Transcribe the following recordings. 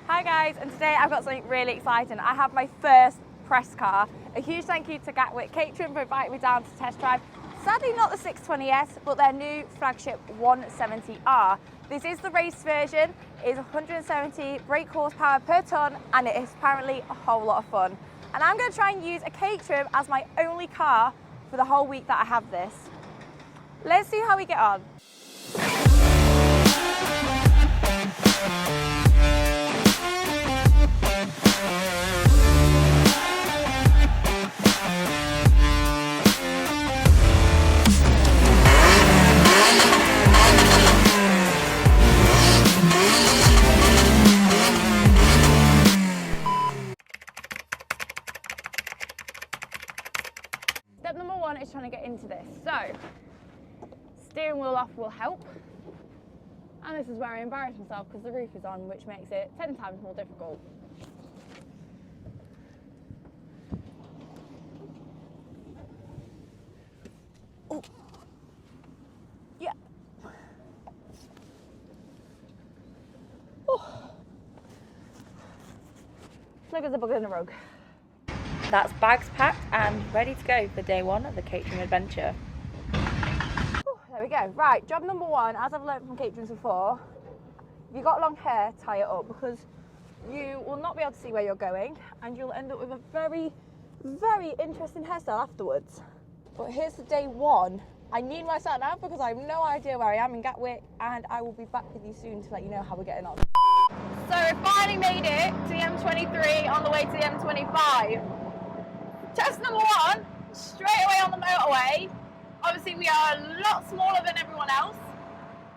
Hi guys, and today I've got something really exciting. I have my first press car. A huge thank you to Gatwick Caterham for inviting me down to test drive. Sadly not the 620S, but their new flagship 170R. This is the race version. It is 170 brake horsepower per tonne, and it is apparently a whole lot of fun. And I'm going to try and use a Caterham as my only car for the whole week that I have this. Let's see how we get on. Step number one is trying to get into this. So, steering wheel off will help. And this is where I embarrass myself because the roof is on, which makes it 10 times more difficult. Oh. Yeah. Oh. Look at the bug in the rug. That's bags packed and ready to go for day one of the Caterham adventure. There we go. Right, job number one, as I've learned from Caterhams before, if you've got long hair, tie it up because you will not be able to see where you're going and you'll end up with a very, very interesting hairstyle afterwards. But here's the day one. I need my sat nav because I have no idea where I am in Gatwick, and I will be back with you soon to let you know how we're getting on. So we finally made it to the M23 on the way to the M25. Test number one, straight away on the motorway. Obviously we are a lot smaller than everyone else.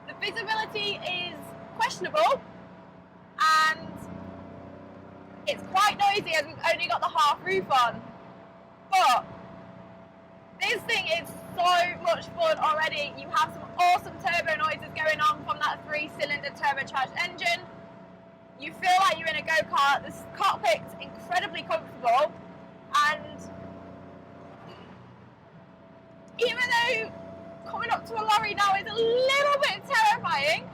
The visibility is questionable and it's quite noisy as we've only got the half roof on. But this thing is so much fun already. You have some awesome turbo noises going on from that 3-cylinder turbocharged engine. You feel like you're in a go-kart. This cockpit's incredibly comfortable, and even though coming up to a lorry now is a little bit terrifying,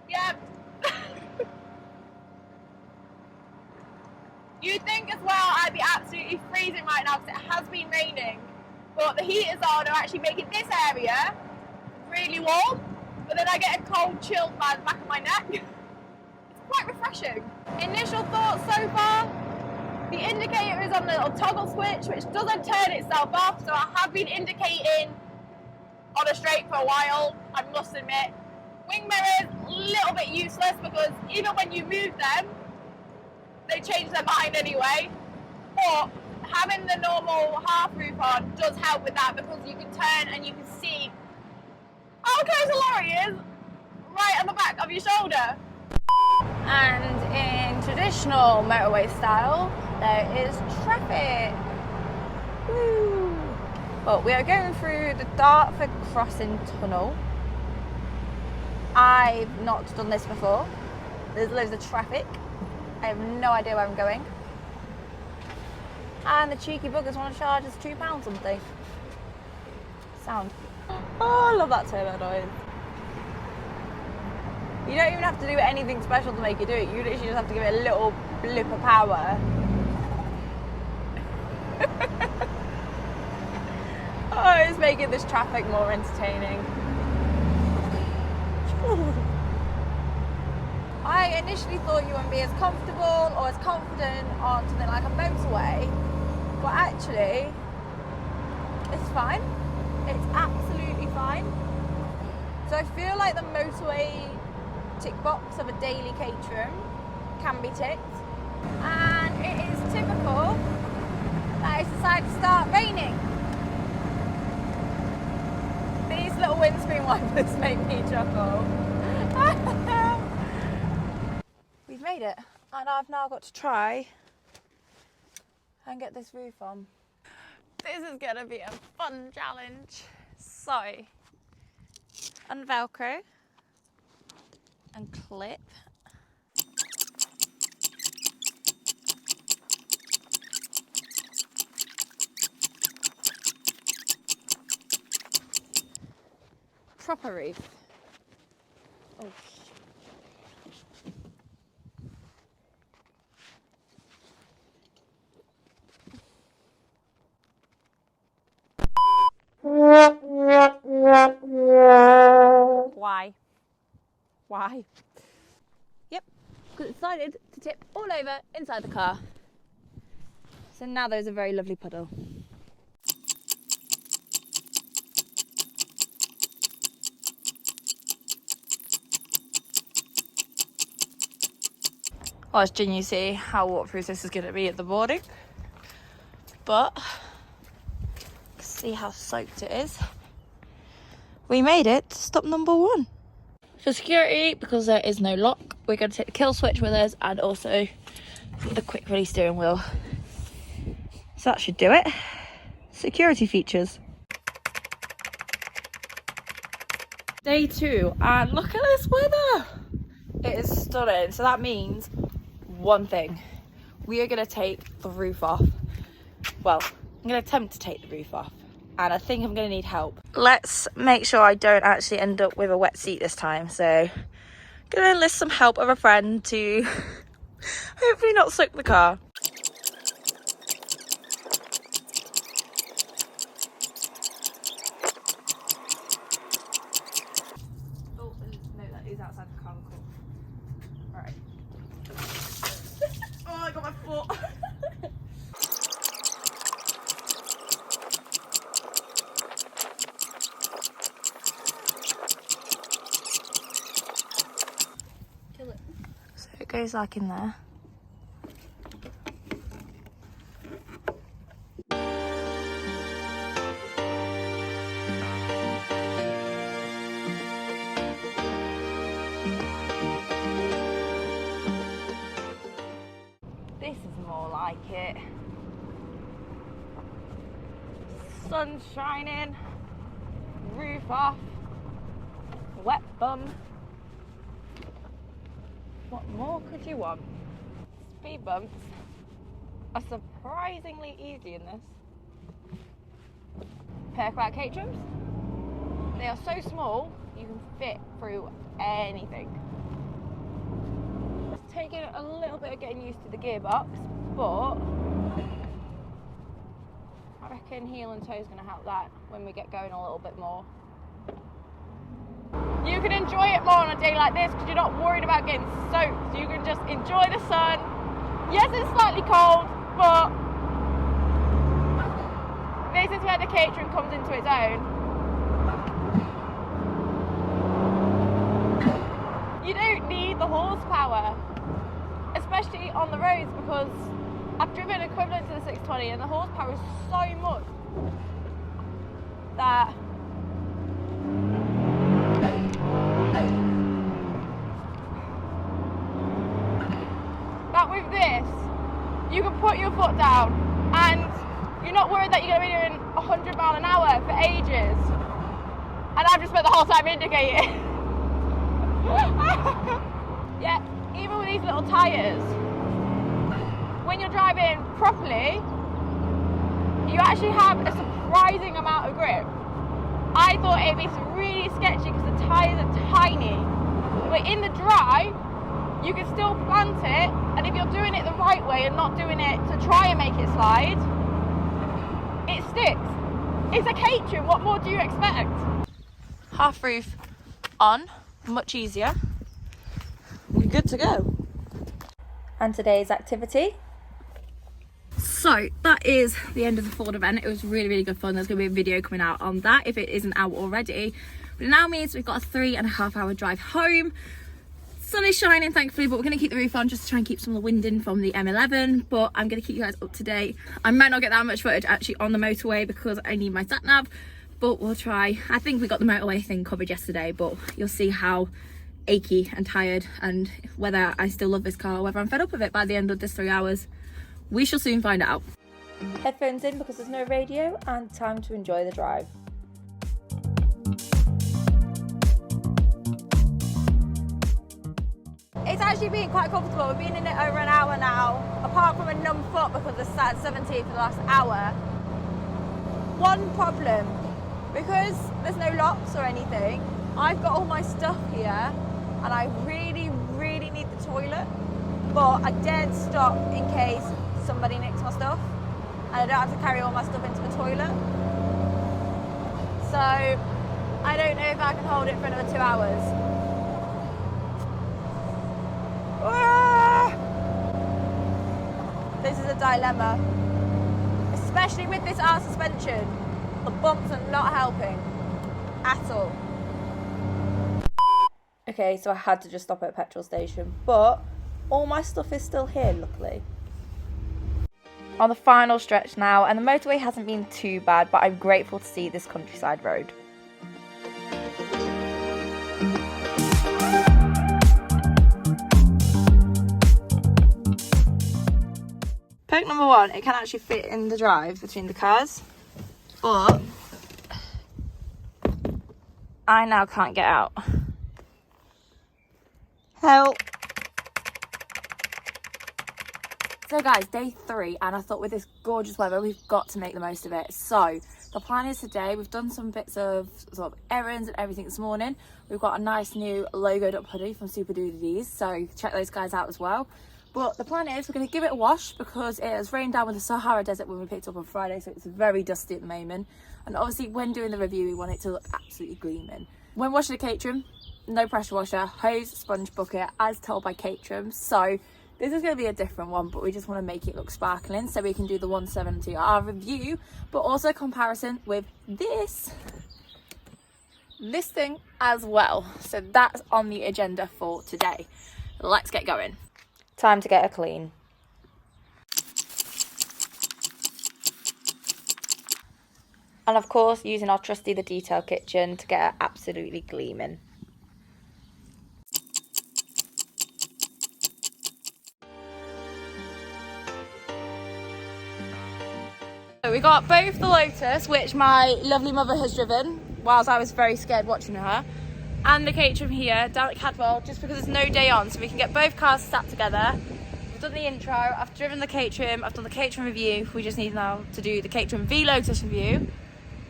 yeah. You'd think as well I'd be absolutely freezing right now because it has been raining, but the heaters on are actually making this area really warm, but then I get a cold chill by the back of my neck. It's quite refreshing. Initial thoughts so far, the indicator is on the little toggle switch which doesn't turn itself off, so I have been indicating on a straight for a while, I must admit. Wing mirrors, a little bit useless because even when you move them, they change their mind anyway. But having the normal half roof on does help with that because you can turn and you can see how close a lorry is right on the back of your shoulder. And in traditional motorway style, there is traffic. Woo! But we are going through the Dartford Crossing Tunnel. I've not done this before. There's loads of traffic. I have no idea where I'm going. And the cheeky buggers want to charge us £2 something. Sound. Oh, I love that turbo noise. You don't even have to do anything special to make it do it. You literally just have to give it a little blip of power. Oh, it's making this traffic more entertaining. I initially thought you wouldn't be as comfortable or as confident on something like a motorway, but actually, it's fine. It's absolutely fine. So I feel like the motorway tick box of a daily Caterham can be ticked, and it is typical that it's decided to start raining. These little windscreen wipers make me chuckle. We've made it, and I've now got to try and get this roof on. This is going to be a fun challenge. So, unvelcro and clip. Proper roof. Okay. Why? Yep, because it decided to tip all over inside the car. So now there's a very lovely puddle. Well, let's genuinely see how waterproof this is going to be at the boarding. But, see how soaked it is. We made it to stop number 1. For security, because there is no lock, we're going to take the kill switch with us and also the quick release steering wheel. So that should do it. Security features. Day 2, and look at this weather. It is stunning. So that means one thing. We are going to take the roof off. Well, I'm going to attempt to take the roof off. And I think I'm going to need help. Let's make sure I don't actually end up with a wet seat this time. So I'm going to enlist some help of a friend to hopefully not soak the car. Oh, no, that is outside the car. Cool. Alright. Oh, I got my foot. So it goes like in there. This is more like it. Sun shining, roof off, wet bum. What more could you want? Speed bumps are surprisingly easy in this. Perk about Caterhams, they are so small you can fit through anything. It's taking a little bit of getting used to the gearbox, but I reckon heel and toe is going to help that when we get going a little bit more. You can enjoy it more on a day like this because you're not worried about getting soaked. So you can just enjoy the sun. Yes, it's slightly cold, but this is where the Caterham comes into its own. You don't need the horsepower, especially on the roads, because I've driven equivalent to the 620 and the horsepower is so much that with this, you can put your foot down and you're not worried that you're going to be doing 100 miles an hour for ages. And I've just spent the whole time indicating. Yeah, even with these little tyres, when you're driving properly, you actually have a surprising amount of grip. I thought it'd be really sketchy because the tyres are tiny, but in the dry, you can still plant it, and if you're doing it the right way and not doing it to try and make it slide, it sticks. It's a Caterham, what more do you expect? Half roof on, much easier. We're good to go. And today's activity. So that is the end of the Ford event. It was really, really good fun. There's going to be a video coming out on that if it isn't out already. But it now means we've got a 3.5 hour drive home. Sun is shining thankfully, but we're going to keep the roof on just to try and keep some of the wind in from the M11, but I'm going to keep you guys up to date. I might not get that much footage actually on the motorway because I need my sat nav, but we'll try. I think we got the motorway thing covered yesterday, but you'll see how achy and tired and whether I still love this car, whether I'm fed up with it by the end of this 3 hours. We shall soon find out. Headphones in because there's no radio and time to enjoy the drive. It's actually been quite comfortable. We've been in it over an hour now, apart from a numb foot because it's sat at 70 for the last hour. One problem, because there's no locks or anything, I've got all my stuff here and I really, really need the toilet, but I daren't stop in case somebody nicks my stuff and I don't have to carry all my stuff into the toilet. So I don't know if I can hold it for another 2 hours. a dilemma, especially with this R suspension. The bumps are not helping at all. Okay, so I had to just stop at a petrol station, but all my stuff is still here, luckily. On the final stretch now, and the motorway hasn't been too bad, but I'm grateful to see this countryside road. Perk number one, it can actually fit in the drive between the cars, but I now can't get out. Help! So guys, day 3, and I thought with this gorgeous weather, we've got to make the most of it. So the plan is today, we've done some bits of sort of errands and everything this morning. We've got a nice new logoed up hoodie from Super Doodadies, so check those guys out as well. But the plan is we're going to give it a wash because it has rained down with the Sahara Desert when we picked up on Friday, so it's very dusty at the moment. And obviously when doing the review, we want it to look absolutely gleaming. When washing the Caterham, no pressure washer, hose, sponge, bucket, as told by Caterham. So this is going to be a different one, but we just want to make it look sparkling so we can do the 170R review, but also comparison with this thing as well. So that's on the agenda for today. Let's get going. Time to get her clean. And of course, using our trusty The Detail Kitchen to get her absolutely gleaming. So we got both the Lotus, which my lovely mother has driven, whilst I was very scared watching her, and the Caterham here down at Cadwell, just because there's no day on, so we can get both cars sat together. We've done the intro, I've driven the Caterham, I've done the Caterham review. We just need now to do the Caterham V Lotus review,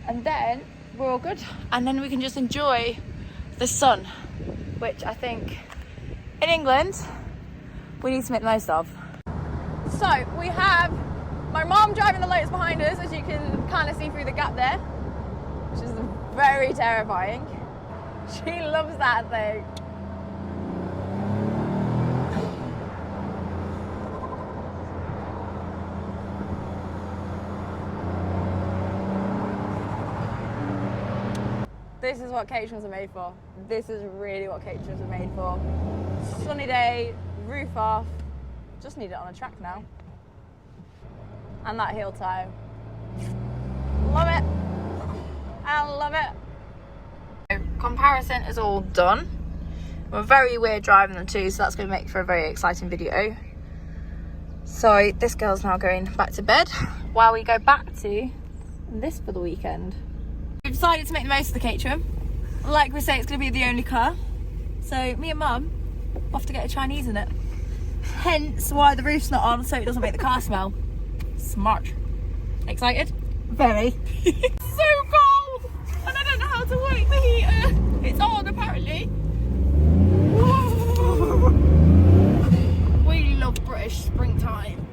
and then we're all good. And then we can just enjoy the sun, which I think in England we need to make the most of. So we have my mom driving the Lotus behind us, as you can kind of see through the gap there, which is very terrifying. She loves that thing. This is what Caterhams are made for. This is really what Caterhams are made for. Sunny day, roof off. Just need it on a track now. And that heel time. Love it. I love it. Comparison is all done. We're very weird driving them too, so that's going to make for a very exciting video. So this girl's now going back to bed while we go back to this for the weekend. We've decided to make the most of the Caterham. Like we say, it's going to be the only car. So me and Mum off to get a Chinese in it. Hence why the roof's not on, so it doesn't make the car smell. Smart. Excited? Very. So cold! And I don't know how to work the heater. It's on apparently. Whoa. We love British springtime.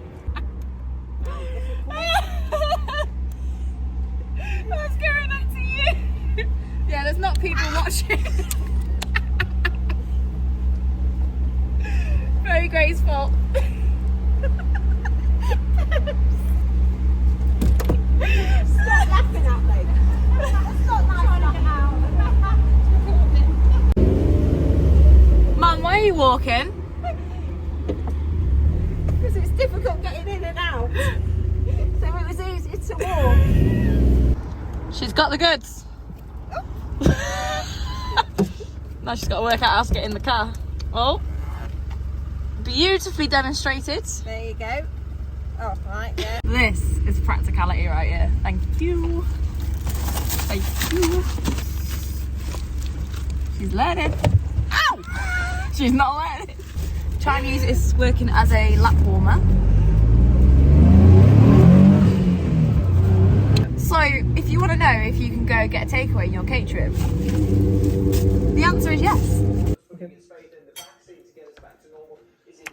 What's going on to you? Yeah, there's not people watching. Very graceful. Stop laughing at me. Stop laughing out. Mum, why are you walking? Because it's difficult getting in and out. So it was easy to walk. She's got the goods. Oh. Now she's got to work out how to get in the car. Oh. Beautifully demonstrated. There you go. Oh, right, yeah. This is practicality right here. Thank you. Thank you. She's learning. Ow! She's not learning. Chinese is working as a lap warmer. So, if you want to know if you can go get a takeaway in your Caterham, the answer is yes.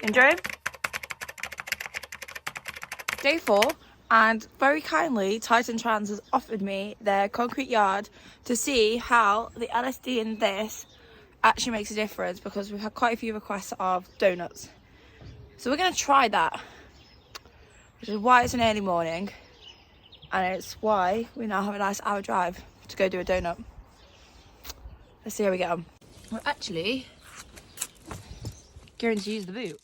Enjoy. Day 4, and very kindly Titan Trans has offered me their concrete yard to see how the LSD in this actually makes a difference, because we've had quite a few requests of donuts. So we're going to try that. which is why it's an early morning, and it's why we now have a nice hour drive to go do a donut. Let's see how we get on. We're actually going to use the boot.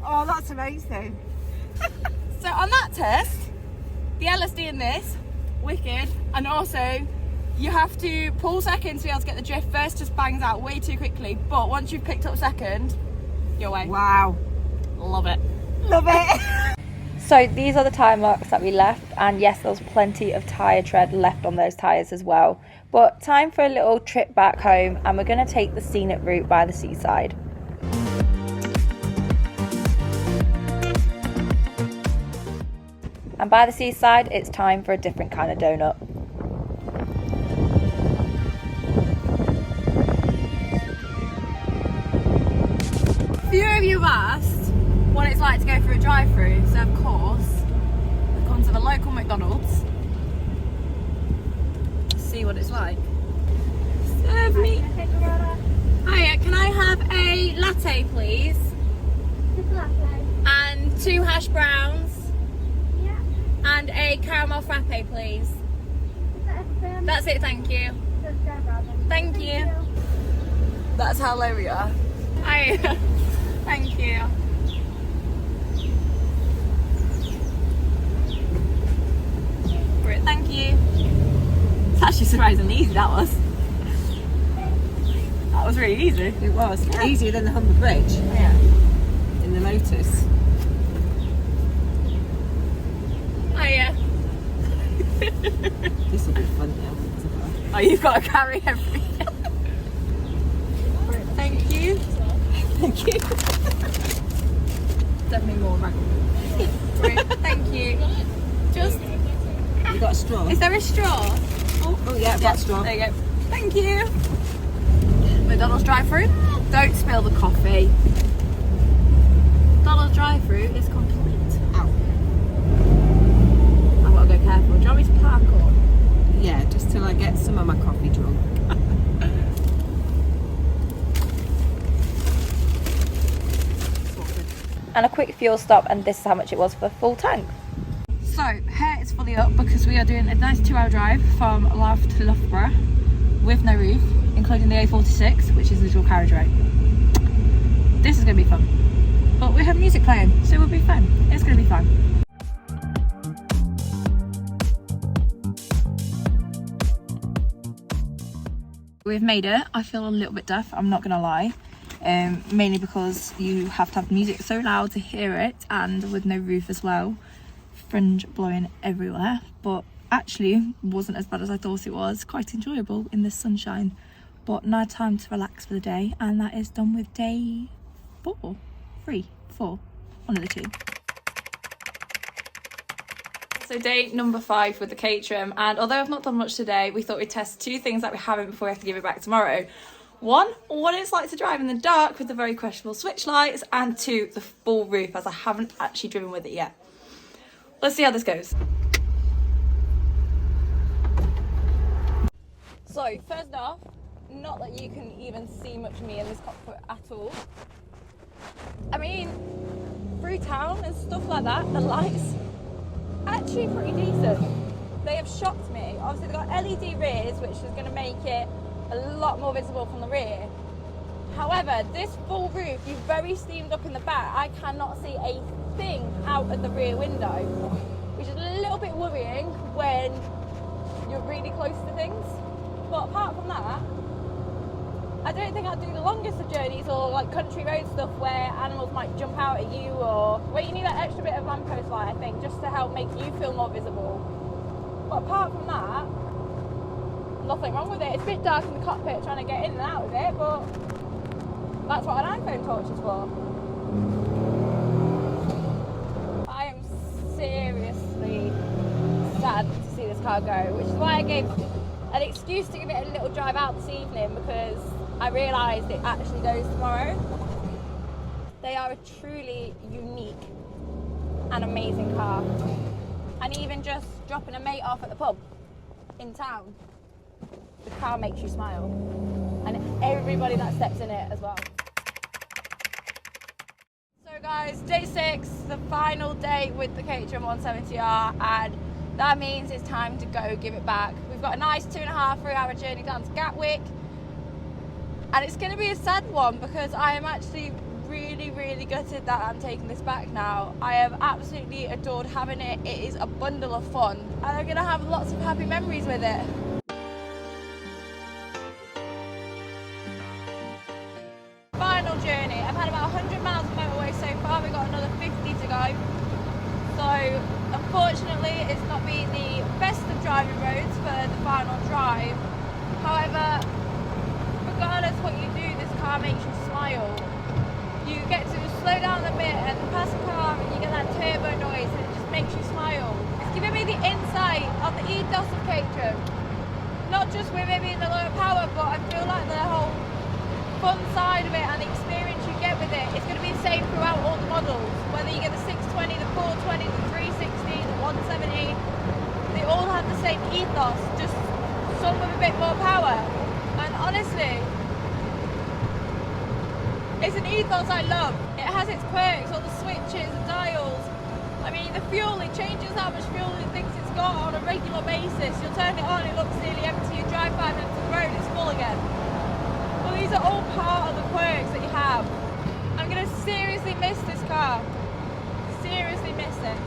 Oh, that's amazing. So on that test, the LSD in this, wicked, and also you have to pull second to be able to get the drift. First just bangs out way too quickly, but once you've picked up second, you're away. Wow. Love it. Love it. So these are the tyre marks that we left, and yes, there was plenty of tyre tread left on those tyres as well. But time for a little trip back home, and we're going to take the scenic route by the seaside. And by the seaside, it's time for a different kind of donut. A few of you have asked what it's like to go through a drive-through, so of course, I've come to the local McDonald's. See what it's like. Serve me. Hiya, can I have a latte, please? Just a latte. And 2 hash browns. Yeah. And a caramel frappe, please. Is that everything? That's it, thank you. Just go grab them. Thank you. That's how low we are. Hi. Thank you. Great, thank you. It's actually surprisingly easy, that was. That was really easy. It was. Yeah. Easier than the Humber Bridge. Yeah. In the Lotus. Hiya. This will be fun now. Oh, you've got to carry everything. Thank you. Thank you. Definitely more ragged. Thank you. Just. You got a straw? Is there a straw? Oh yeah, I've got a straw. There you go. Thank you. McDonald's drive-through. Don't spill the coffee. McDonald's drive-through is complete. Ow. I've got to go careful. Do you want me to park or? Yeah, just till I get some of my coffee drunk. And a quick fuel stop, and this is how much it was for full tank. So, hair is fully up because we are doing a nice 2-hour drive from Louth to Loughborough with no roof, including the A46, which is the dual carriageway. This is going to be fun. But we have music playing, so it will be fun. It's going to be fun. We've made it. I feel a little bit deaf, I'm not going to lie. Mainly because you have to have music so loud to hear it, and with no roof as well. Fringe blowing everywhere, but actually wasn't as bad as I thought it was. Quite enjoyable in the sunshine. But now time to relax for the day, and that is done with day 4, 3, 4, one of the two. So day number 5 with the Caterham, and although I've not done much today, we thought we'd test 2 things that we haven't before we have to give it back tomorrow. 1, what it's like to drive in the dark with the very questionable switch lights, and 2, the full roof, as I haven't actually driven with it yet. Let's see how this goes. So first off, not that you can even see much of me in this cockpit at all. I mean, through town and stuff like that, the lights actually pretty decent. They have shocked me. Obviously they've got LED rears, which is going to make it a lot more visible from the rear. However, this full roof, you're very steamed up in the back. I cannot see a thing out of the rear window, which is a little bit worrying when you're really close to things. But apart from that, I don't think I'd do the longest of journeys or like country road stuff where animals might jump out at you, or where you need that extra bit of lamppost light, I think, just to help make you feel more visible. But apart from that, nothing wrong with it. It's a bit dark in the cockpit trying to get in and out of it, but that's what an iPhone torch is for. I am seriously sad to see this car go, which is why I gave an excuse to give it a little drive out this evening, because I realised it actually goes tomorrow. They are a truly unique and amazing car. And even just dropping a mate off at the pub in town, the car makes you smile. And everybody that steps in it as well. So guys, day 6, the final day with the Caterham 170R, and that means it's time to go give it back. We've got a nice 2.5-3 hour journey down to Gatwick, and it's going to be a sad one because I am actually really gutted that I'm taking this back now. I have absolutely adored having it. It is a bundle of fun, and I'm going to have lots of happy memories with it. Final journey. I've had about 100 miles of motorway so far. We've got another 50 to go. So unfortunately it's not been the best of driving roads for the final drive. However, regardless what you do, this car makes you smile. You get to slow down a bit and pass a car and you get that turbo noise and it just makes you smile. It's giving me the insight of the ethos of Caterham. Not just with it being the lower power, but I feel like the whole fun side of it and the experience you get with it is going to be the same throughout all the models. Whether you get the 620, the 420, the 360, the 170, they all have the same ethos, just some with a bit more power. And honestly, it's an ethos I love. It has its quirks, all the switches, the dials. I mean, the fuel, it changes how much fuel it thinks it's got on a regular basis. You'll turn it on, it looks nearly empty. You drive 5 minutes to the road, it's full again. Well, these are all part of the quirks that you have. I'm going to seriously miss this car. Seriously miss it.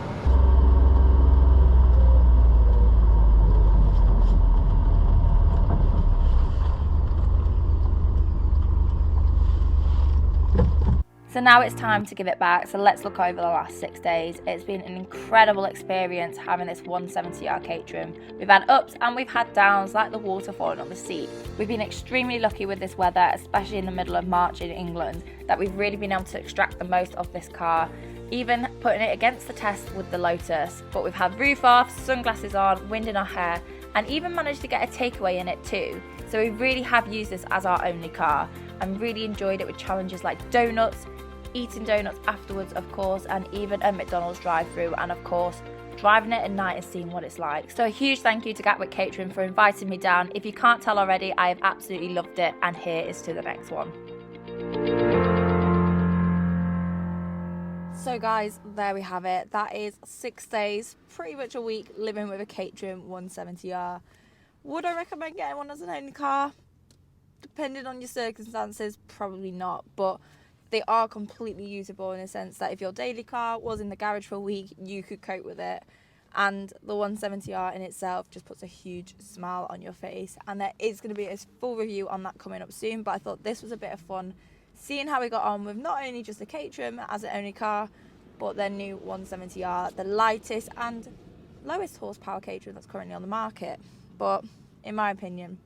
So now it's time to give it back, so let's look over the last 6 days. It's been an incredible experience having this 170R Caterham. We've had ups and we've had downs, like the water falling on the seat. We've been extremely lucky with this weather, especially in the middle of March in England, that we've really been able to extract the most of this car, even putting it against the test with the Lotus. But we've had roof off, sunglasses on, wind in our hair, and even managed to get a takeaway in it too. So we really have used this as our only car and really enjoyed it with challenges like donuts, eating donuts afterwards of course, and even a McDonald's drive-through, and of course driving it at night and seeing what it's like. So a huge thank you to Gatwick Caterham for inviting me down. If you can't tell already, I have absolutely loved it, and here is to the next one. So guys, there we have it. That is 6 days, pretty much a week living with a Caterham 170R. Would I recommend getting one as an only car? Depending on your circumstances, probably not, but they are completely usable in a sense that if your daily car was in the garage for a week, you could cope with it. And the 170R in itself just puts a huge smile on your face. And there is going to be a full review on that coming up soon, but I thought this was a bit of fun, seeing how we got on with not only just the Caterham as an only car, but their new 170R, the lightest and lowest horsepower Caterham that's currently on the market. But in my opinion,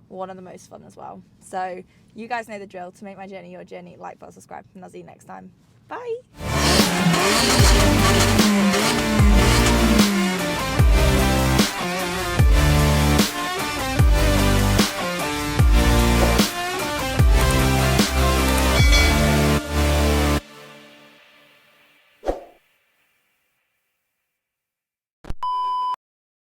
one of the most fun as well. So you guys know the drill. To make my journey your journey, like, follow, subscribe, and I'll see you next time. Bye.